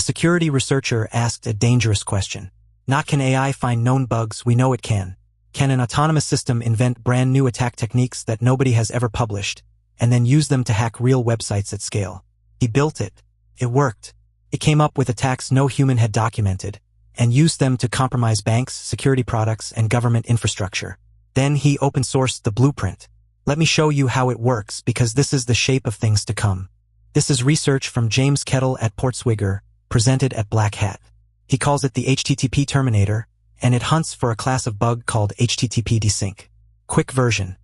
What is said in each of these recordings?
security researcher asked a dangerous question. Not can AI find known bugs, we know it can. Can an autonomous system invent brand new attack techniques that nobody has ever published, and then use them to hack real websites at scale? He built it. It worked. It came up with attacks no human had documented, and used them to compromise banks, security products, and government infrastructure. Then he open-sourced the blueprint. Let me show you how it works, because this is the shape of things to come. This is research from James Kettle at PortSwigger, presented at Black Hat. He calls it the HTTP Terminator, and it hunts for a class of bug called HTTP desync. Quick version.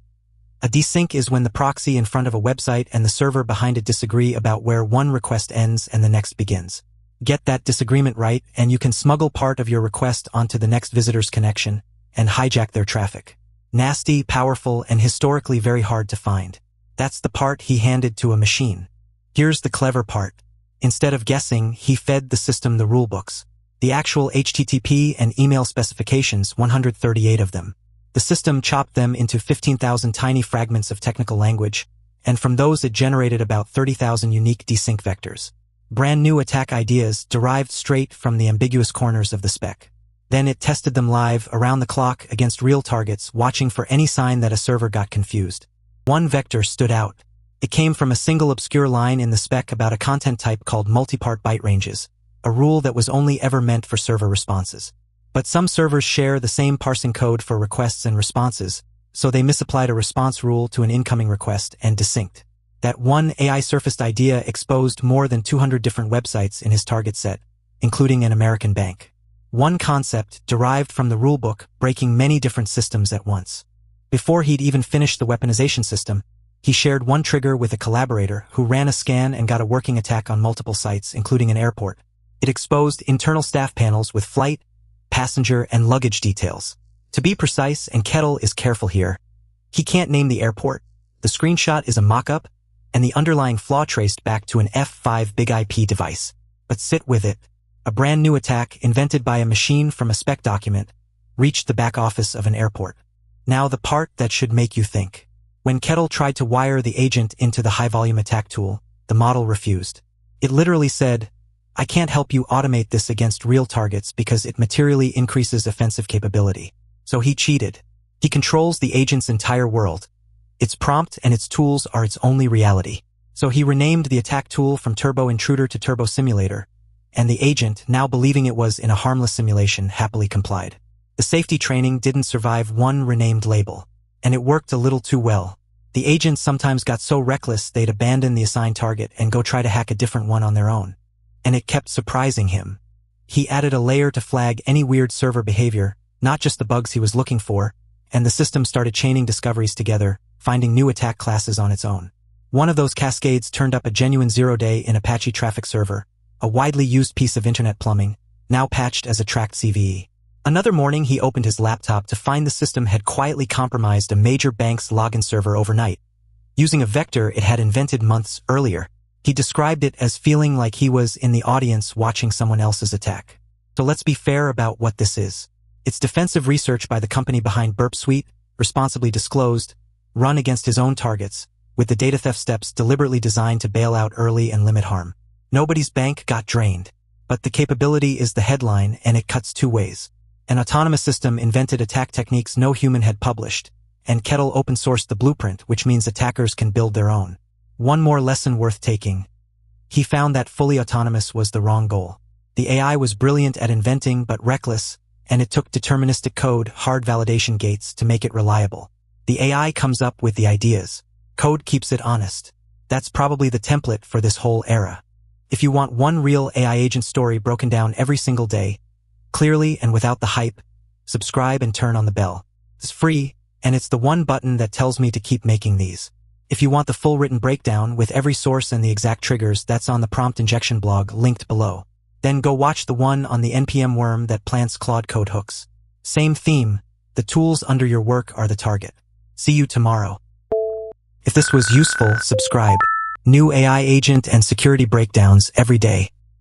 A desync is when the proxy in front of a website and the server behind it disagree about where one request ends and the next begins. Get that disagreement right, and you can smuggle part of your request onto the next visitor's connection and hijack their traffic. Nasty, powerful, and historically very hard to find. That's the part he handed to a machine. Here's the clever part. Instead of guessing, he fed the system the rulebooks. The actual HTTP and email specifications, 138 of them. The system chopped them into 15,000 tiny fragments of technical language, and from those it generated about 30,000 unique desync vectors. Brand new attack ideas derived straight from the ambiguous corners of the spec. Then it tested them live, around the clock, against real targets, watching for any sign that a server got confused. One vector stood out. It came from a single obscure line in the spec about a content type called multipart byte ranges, a rule that was only ever meant for server responses. But some servers share the same parsing code for requests and responses, so they misapplied a response rule to an incoming request and desynced. That one AI-surfaced idea exposed more than 200 different websites in his target set, including an American bank. One concept derived from the rulebook, breaking many different systems at once. Before he'd even finished the weaponization system, he shared one trigger with a collaborator who ran a scan and got a working attack on multiple sites, including an airport. It exposed internal staff panels with flight, passenger, and luggage details. To be precise, and Kettle is careful here, he can't name the airport. The screenshot is a mock-up, and the underlying flaw traced back to an F5 big IP device. But sit with it. A brand new attack, invented by a machine from a spec document, reached the back office of an airport. Now the part that should make you think. When Kettle tried to wire the agent into the high-volume attack tool, the model refused. It literally said, "I can't help you automate this against real targets because it materially increases offensive capability." So he cheated. He controls the agent's entire world. Its prompt and its tools are its only reality. So he renamed the attack tool from Turbo Intruder to Turbo Simulator, and the agent, now believing it was in a harmless simulation, happily complied. The safety training didn't survive one renamed label, and it worked a little too well. The agents sometimes got so reckless they'd abandon the assigned target and go try to hack a different one on their own. And it kept surprising him. He added a layer to flag any weird server behavior, not just the bugs he was looking for, and the system started chaining discoveries together, finding new attack classes on its own. One of those cascades turned up a genuine zero-day in Apache traffic server, a widely used piece of internet plumbing, now patched as a tracked CVE. Another morning he opened his laptop to find the system had quietly compromised a major bank's login server overnight. Using a vector it had invented months earlier, he described it as feeling like he was in the audience watching someone else's attack. So let's be fair about what this is. It's defensive research by the company behind Burp Suite, responsibly disclosed, run against his own targets, with the data theft steps deliberately designed to bail out early and limit harm. Nobody's bank got drained. But the capability is the headline, and it cuts two ways. An autonomous system invented attack techniques no human had published, and Kettle open-sourced the blueprint, which means attackers can build their own. One more lesson worth taking. He found that fully autonomous was the wrong goal. The AI was brilliant at inventing but reckless, and it took deterministic code, hard validation gates, to make it reliable. The AI comes up with the ideas. Code keeps it honest. That's probably the template for this whole era. If you want one real AI agent story broken down every single day, clearly and without the hype, subscribe and turn on the bell. It's free, and it's the one button that tells me to keep making these. If you want the full written breakdown with every source and the exact triggers, that's on the prompt injection blog linked below. Then go watch the one on the NPM worm that plants Claude code hooks. Same theme, the tools under your work are the target. See you tomorrow. If this was useful, subscribe. New AI agent and security breakdowns every day.